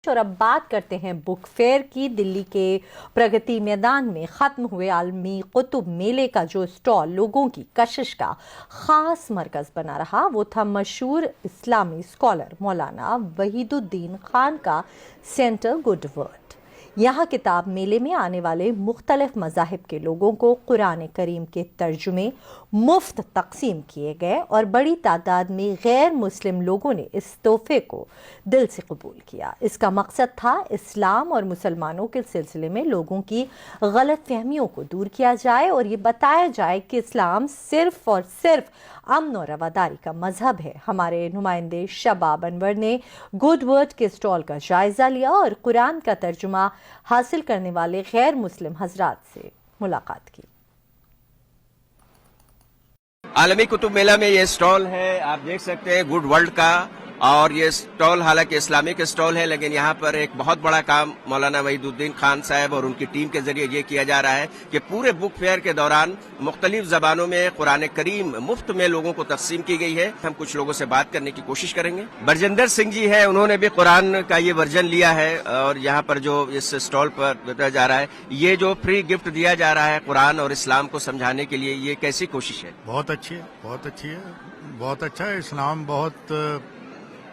اور اب بات کرتے ہیں بک فیئر کی۔ دلی کے پرگتی میدان میں ختم ہوئے عالمی کتب میلے کا جو اسٹال لوگوں کی کشش کا خاص مرکز بنا رہا وہ تھا مشہور اسلامی اسکالر مولانا وحید الدین خان کا سینٹر گڈ ورڈ۔ یہاں کتاب میلے میں آنے والے مختلف مذاہب کے لوگوں کو قرآن کریم کے ترجمے مفت تقسیم کیے گئے اور بڑی تعداد میں غیر مسلم لوگوں نے اس تحفے کو دل سے قبول کیا۔ اس کا مقصد تھا اسلام اور مسلمانوں کے سلسلے میں لوگوں کی غلط فہمیوں کو دور کیا جائے اور یہ بتایا جائے کہ اسلام صرف اور صرف امن و رواداری کا مذہب ہے۔ ہمارے نمائندے شباب انور نے گڈ ورڈ کے اسٹال کا جائزہ لیا اور قرآن کا ترجمہ حاصل کرنے والے غیر مسلم حضرات سے ملاقات کی۔ عالمی کتب میلہ میں یہ اسٹال ہے، آپ دیکھ سکتے ہیں گڈ ورلڈ کا، اور یہ اسٹال حالانکہ اسلامک اسٹال ہے لیکن یہاں پر ایک بہت بڑا کام مولانا وحید الدین خان صاحب اور ان کی ٹیم کے ذریعے یہ کیا جا رہا ہے کہ پورے بک فیئر کے دوران مختلف زبانوں میں قرآن کریم مفت میں لوگوں کو تقسیم کی گئی ہے۔ ہم کچھ لوگوں سے بات کرنے کی کوشش کریں گے۔ برجندر سنگھ جی ہے، انہوں نے بھی قرآن کا یہ ورژن لیا ہے اور یہاں پر جو اس اسٹال پر بتایا جا رہا ہے یہ جو فری گفٹ دیا جا رہا ہے قرآن اور اسلام کو سمجھانے کے لیے، یہ کیسی کوشش ہے؟ بہت اچھی ہے، بہت اچھی ہے، بہت اچھا ہے۔ اسلام بہت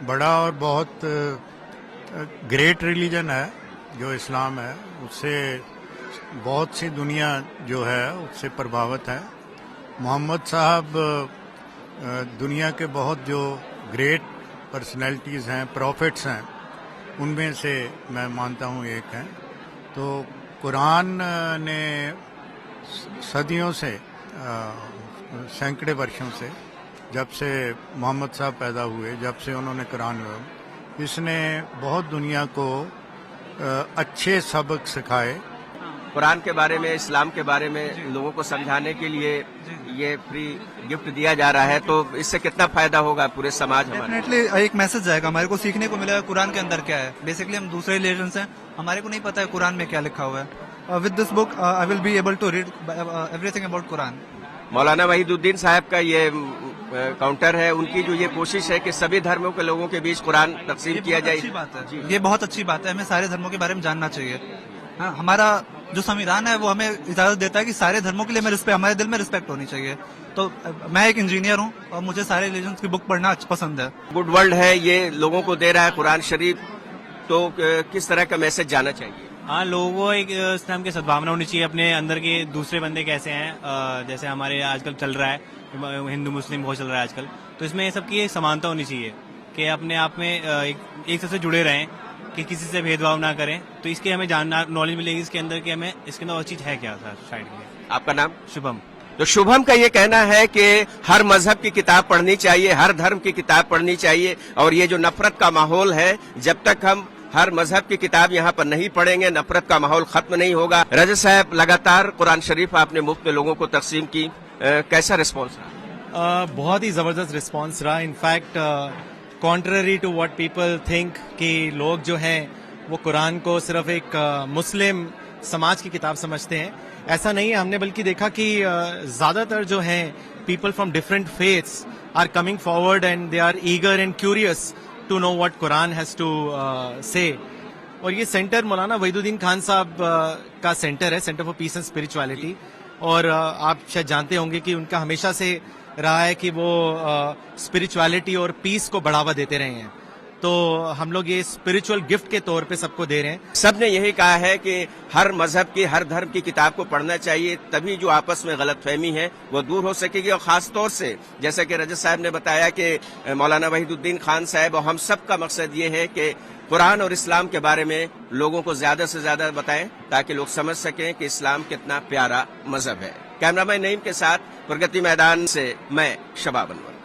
بڑا اور بہت گریٹ ریلیجن ہے جو اسلام ہے، اس سے بہت سی دنیا جو ہے اس سے پربھاوت ہے۔ محمد صاحب دنیا کے بہت جو گریٹ پرسنالٹیز ہیں، پروفٹس ہیں، ان میں سے میں مانتا ہوں ایک ہیں۔ تو قرآن نے صدیوں سے سینکڑے برسوں سے، جب سے محمد صاحب پیدا ہوئے، جب سے انہوں نے قرآن اس نے بہت دنیا کو اچھے سبق سکھائے۔ قرآن کے بارے میں، اسلام کے بارے میں لوگوں کو سمجھانے کے لیے یہ فری گفٹ دیا جا رہا ہے، تو اس سے کتنا فائدہ ہوگا پورے سماج ہمارے؟ ڈیفینیٹلی ایک میسج جائے گا، ہمارے کو سیکھنے کو ملے گا قرآن کے اندر کیا ہے۔ بیسکلی ہم دوسرے ریلیجنس ہیں، ہمارے کو نہیں پتا ہے قرآن میں کیا لکھا ہوا ہے۔ With this book I will be able to read everything about Quran. Maulana Wahid uddin صاحب کا یہ کاؤنٹر ہے، ان کی جو یہ کوشش ہے کہ سبھی دھرموں کے لوگوں کے بیچ قرآن تقسیم کیا جائے، اچھی بات ہے، یہ بہت اچھی بات ہے۔ ہمیں سارے دھرموں کے بارے میں جاننا چاہیے۔ ہمارا جو سمویدھان ہے وہ ہمیں اجازت دیتا ہے کہ سارے دھرموں کے لیے ہمارے دل میں رسپیکٹ ہونی چاہیے۔ تو میں ایک انجینئر ہوں اور مجھے سارے ریلیجنس کی بک پڑھنا پسند ہے۔ گڈ ورلڈ ہے، یہ لوگوں کو دے رہا ہے قرآن شریف، تو کس طرح کا میسج جانا چاہیے؟ ہاں، لوگوں کو ایک اسلام کی سدبھاونا ہونی چاہیے، اپنے اندر کے دوسرے بندے کیسے ہیں، جیسے ہمارے آج کل چل رہا ہے ہندو مسلم بہت چل رہا ہے آج کل، تو اس میں سب کی ایک سمانتا ہونی چاہیے کہ اپنے آپ میں ایک سے جڑے رہیں، کہ کسی سے بھید بھاؤ نہ کریں، تو اس کے ہمیں جاننا نالج ملے گی اس کے اندر کہ ہمیں اس کے اندر اور چیز ہے کیا تھا سائڈ کے۔ آپ کا نام؟ شبھم۔ تو شبھم کا یہ کہنا ہے کہ ہر مذہب کی کتاب پڑھنی چاہیے، ہر دھرم کی کتاب پڑھنی چاہیے، اور یہ جو نفرت کا ماحول ہے، جب تک ہم ہر مذہب کی کتاب یہاں پر نہیں پڑھیں گے نفرت کا ماحول ختم نہیں ہوگا۔ رجت صاحب، لگاتار قرآن شریف آپ نے مفت میں لوگوں کو تقسیم کی، کیسا رسپانس رہا؟ بہت ہی زبردست رسپانس رہا۔ In fact contrary to what people think کہ لوگ جو ہیں وہ قرآن کو صرف ایک مسلم سماج کی کتاب سمجھتے ہیں، ایسا نہیں ہے۔ ہم نے بلکہ دیکھا کہ زیادہ تر جو ہیں people from different faiths are coming forward and they are eager and curious to know what قرآن ہیز ٹو سے۔ اور یہ سینٹر مولانا وحید الدین خان صاحب کا سینٹر ہے، centre for piece and spirituality, اور آپ شاید جانتے ہوں گے کہ ان کا ہمیشہ سے رہا ہے کہ وہ اسپرچویلٹی اور پیس کو بڑھاوا دیتے رہے ہیں، تو ہم لوگ یہ اسپرچل گفٹ کے طور پہ سب کو دے رہے ہیں۔ سب نے یہی کہا ہے کہ ہر مذہب کی، ہر دھرم کی کتاب کو پڑھنا چاہیے، تبھی جو آپس میں غلط فہمی ہے وہ دور ہو سکے گی، اور خاص طور سے جیسا کہ رجت صاحب نے بتایا کہ مولانا وحید الدین خان صاحب اور ہم سب کا مقصد یہ ہے کہ قرآن اور اسلام کے بارے میں لوگوں کو زیادہ سے زیادہ بتائیں تاکہ لوگ سمجھ سکیں کہ اسلام کتنا پیارا مذہب ہے۔ کیمرہ مین نعیم کے ساتھ پرگتی میدان سے میں شباب انور۔